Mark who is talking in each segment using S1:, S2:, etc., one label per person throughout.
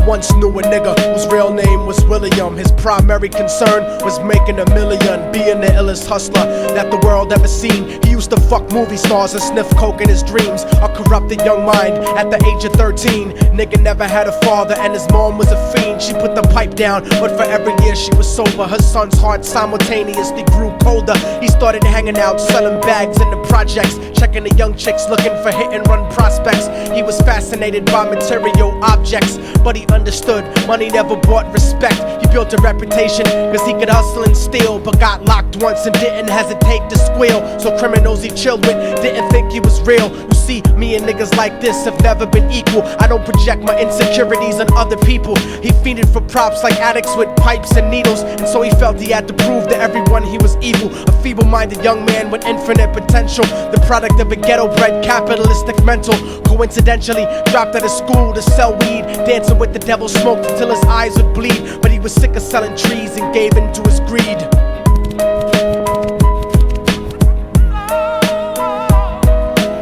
S1: once knew a nigga whose real name was William. His primary concern was making $1 million, being the illest hustler that the world ever seen. He used to fuck movie stars and sniff coke in his dreams. A corrupted young mind at the age of 13. Nigga never had a father and his mom was a fiend. She put the pipe down, but for every year she was sober, her son's heart simultaneously grew colder. He started hanging out, selling bags in the projects, checking the young chicks looking for hit and run prospects. He was fascinated by material objects, but he understood money never bought respect. He built a reputation cause he could hustle and steal, but got locked once and didn't hesitate to squeal. So criminals he chilled with didn't think he was real. You see, me and niggas like this have never been equal. I don't project my insecurities on other people. He fiended for props like addicts with pipes and needles, and so he felt he had to prove to everyone he was evil. A feeble-minded young man with infinite potential, the product of a ghetto-bred capitalistic mental. Coincidentally dropped out of school to sell weed, dancing with the devil, smoked until his eyes would bleed. But he was sick of selling trees and gave in to his greed.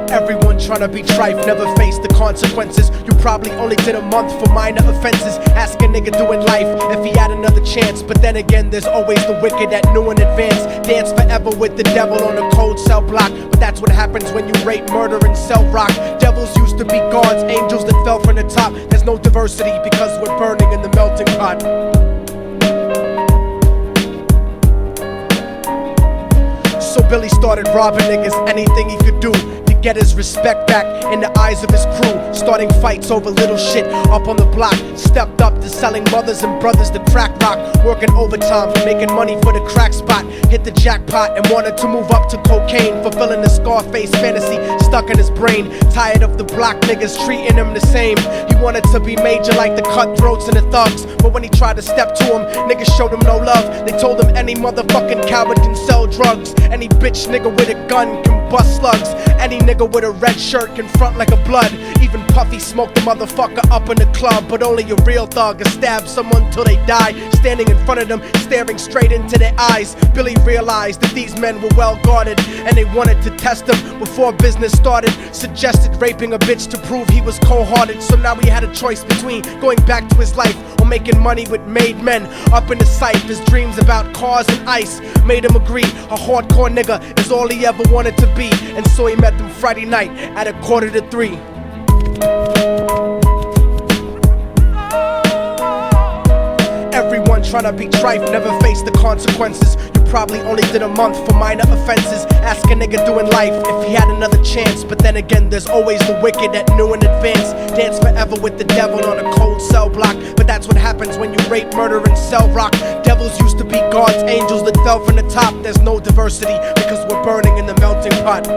S1: Everyone tryna be trife, never face the consequences. You probably only did a month for minor offenses. Ask a nigga doing life if he had another chance. But then again, there's always the wicked that knew in advance. Dance forever with the devil on a cold cell block. But that's what happens when you rape, murder, and sell rock. Devils used to be gods, angels that fell from the top. There's no diversity because we're burning in the melting pot. So Billy started robbing niggas, anything he could do to get his respect back in the eyes of his crew. Starting fights over little shit up on the block. Stepped up to selling mothers and brothers the crack rock. Working overtime, making money for the crack spot. Hit the jackpot and wanted to move up to cocaine, fulfilling the Scarface fantasy stuck in his brain. Tired of the block niggas treating him the same. He wanted to be major like the cutthroats and the thugs, but when he tried to step to him, niggas showed him no love. They told him any motherfucking coward can sell drugs. Any bitch nigga with a gun can bust slugs. Any nigga with a red shirt can front like a blood. Even Puffy smoked the motherfucker up in the club. But only a real thug can stab someone till they die. Standing in front of them, staring straight into their eyes, Billy realized that these men were well guarded, and they wanted to test him before business started. Suggested raping a bitch to prove he was cold-hearted. So now he had a choice between going back to his life or making money with made men. Up in the sight, his dreams about cars and ice made him agree a hardcore nigga is all he ever wanted to be. And so he met them Friday night at 2:45. Everyone tryna be trife, never face the consequences. You probably only did a month for minor offenses. Ask a nigga doing life if he had another chance. But then again, there's always the wicked that knew in advance. Dance forever with the devil on a cold cell block. But that's what happens when you rape, murder, and sell rock. Devils used to be gods, angels that fell from the top. There's no diversity because we're burning in the melting pot.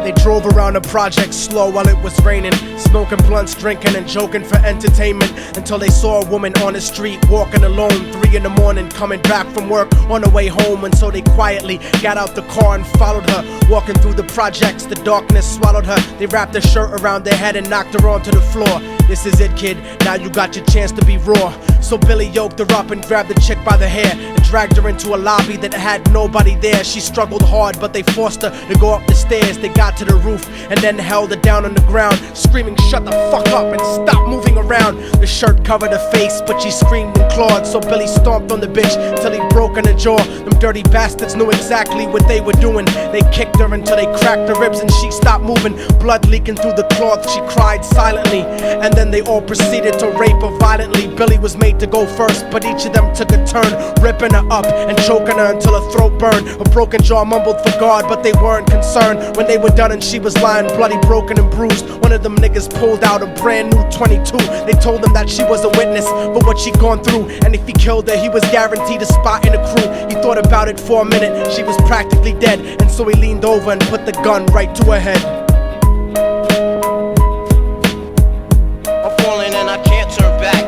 S1: They drove around the project slow while it was raining, smoking blunts, drinking and joking for entertainment, until they saw a woman on the street walking alone, 3 in the morning, coming back from work on the way home. And so they quietly got out the car and followed her. Walking through the projects, the darkness swallowed her. They wrapped her shirt around their head and knocked her onto the floor. This is it, kid, now you got your chance to be raw. So Billy yoked her up and grabbed the chick by the hair and dragged her into a lobby that had nobody there. She struggled hard, but they forced her to go up the stairs. They got to the roof and then held her down on the ground, screaming, "Shut the fuck up and stop moving around." The shirt covered her face, but she screamed and clawed. So Billy stomped on the bitch till he broke in her jaw. Them dirty bastards knew exactly what they were doing. They kicked her until they cracked her ribs and she stopped moving. Blood leaking through the cloth, she cried silently, and then they all proceeded to rape her violently. Billy was made to go first, but each of them took a turn, ripping her up and choking her until her throat burned. Her broken jaw mumbled for God, but they weren't concerned. When they were done and she was lying bloody, broken and bruised, one of them niggas pulled out a brand new 22. They told him that she was a witness for what she'd gone through, and if he killed her, he was guaranteed a spot in the crew. He thought about it for a minute, she was practically dead, and so he leaned over and put the gun right to her head.
S2: I'm falling and I can't turn back.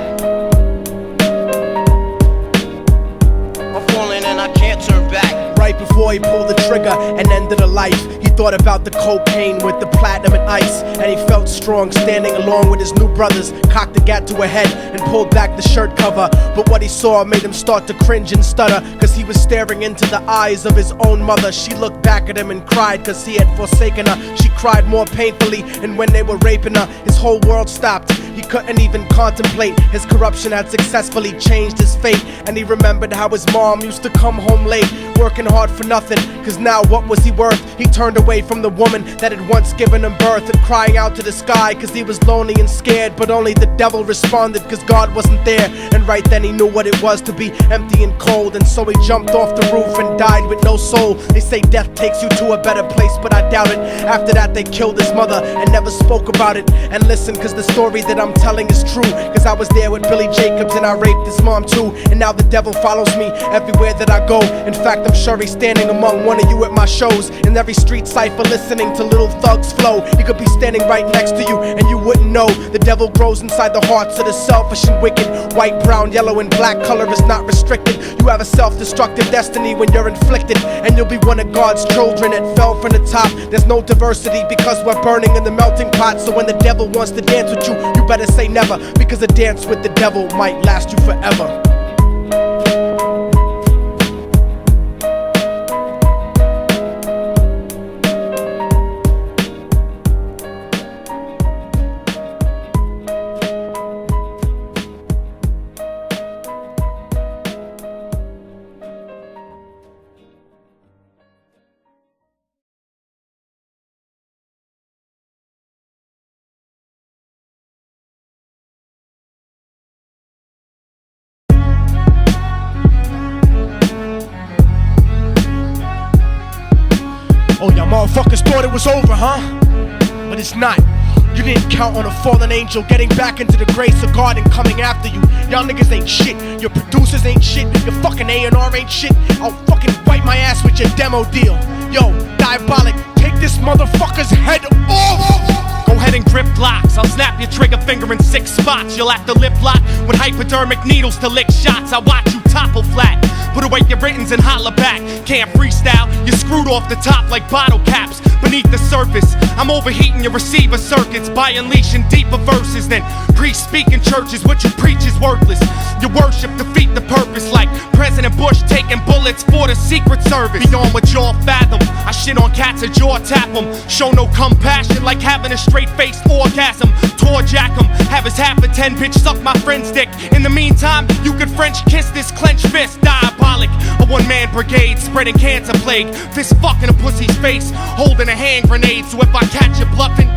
S2: I'm falling and I can't turn back.
S1: Right before boy pulled the trigger and ended a life. He thought about the cocaine with the platinum and ice, and he felt strong standing along with his new brothers. Cocked the gat to a head and pulled back the shirt cover, but what he saw made him start to cringe and stutter, cause he was staring into the eyes of his own mother. She looked back at him and cried cause he had forsaken her. She cried more painfully, and when they were raping her, his whole world stopped. He couldn't even contemplate. His corruption had successfully changed his fate, and he remembered how his mom used to come home late, working hard for nothing, cause now what was he worth? He turned away from the woman that had once given him birth, and crying out to the sky cause he was lonely and scared, but only the devil responded cause God wasn't there. And right then he knew what it was to be empty and cold, and so he jumped off the roof and died with no soul. They say death takes you to a better place, but I doubt it. After that they killed his mother and never spoke about it. And listen, cause the story that I'm telling is true, cause I was there with Billy Jacobs and I raped his mom too. And now the devil follows me everywhere that I go. In fact, I'm sure he's standing among one of you at my shows, in every street cipher listening to Little Thug's flow. He could be standing right next to you and you wouldn't know. The devil grows inside the hearts of the selfish and wicked. White, brown, yellow and black color is not restricted. You have a self-destructive destiny when you're inflicted, and you'll be one of God's children that fell from the top. There's no diversity because we're burning in the melting pot. So when the devil wants to dance with you, you better say never, because a dance with the devil might last you forever. Oh, y'all motherfuckers thought it was over, huh? But it's not. You didn't count on a fallen angel getting back into the grace of God and coming after you. Y'all niggas ain't shit. Your producers ain't shit. Your fucking A&R ain't shit. I'll fucking wipe my ass with your demo deal. Yo, Diabolic, take this motherfucker's head off!
S3: Go ahead and grip locks. I'll snap your trigger finger in 6 spots. You'll have to lip lock with hypodermic needles to lick shots. I watch you topple flat. Put away your writtens and holler back. Can't freestyle, you're screwed off the top like bottle caps. Beneath the surface, I'm overheating your receiver circuits by unleashing deeper verses than priests speak in churches. What you preach is worthless. Your worship defeat the purpose, like President Bush taking bullets for the Secret Service. Beyond what y'all fathom, I shit on cats and jaw tap them. Show no compassion like having a straight-faced orgasm. Tour jack them, have his half a 10 bitch suck my friend's dick. In the meantime, you could French kiss this clenched fist. Diabolic, a one-man brigade spreading cancer plague. Fist fucking a pussy's face, holding a hand grenade. So if I catch you bluffing,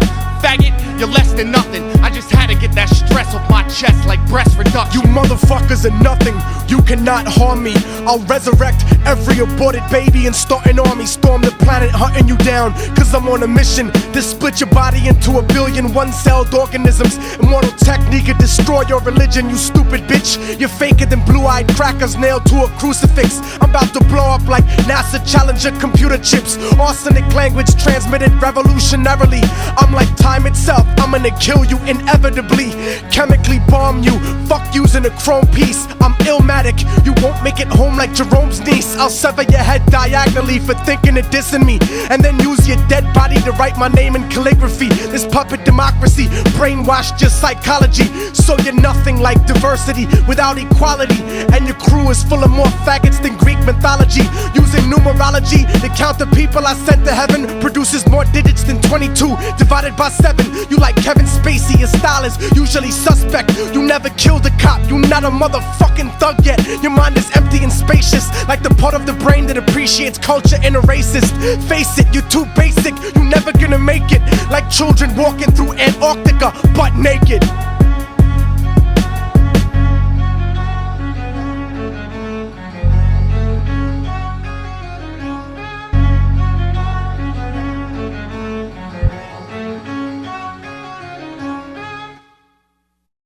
S3: faggot, you're less than nothing. I just had to get that stress off my chest like breast reduction.
S1: You motherfuckers are nothing, you cannot harm me. I'll resurrect every aborted baby and start an army. Storm the planet hunting you down, cause I'm on a mission to split your body into 1 billion one-celled organisms. Immortal-technique could destroy your religion, you stupid bitch. You're faker than blue-eyed crackers nailed to a crucifix. I'm about to blow up like NASA Challenger computer chips. Arsenic language transmitted revolutionarily. I'm like time itself, I'm gonna kill you inevitably. Chemically bomb you, fuck using a chrome piece. I'm illmatic, you won't make it home like Jerome's niece. I'll sever your head diagonally for thinking of dissing me, and then use your dead body to write my name in calligraphy. This puppet democracy brainwashed your psychology, so you're nothing like diversity without equality. And your crew is full of more faggots than Greek mythology. Using numerology to count the people I sent to heaven produces more digits than 22 divided by 7. You like Kevin Spacey, your style is usually suspect. You never killed a cop, you not a motherfucking thug yet. Your mind is empty and spacious, like the part of the brain that appreciates culture and a racist. Face it, you're too basic, you never gonna make it. Like children walking through Antarctica butt naked.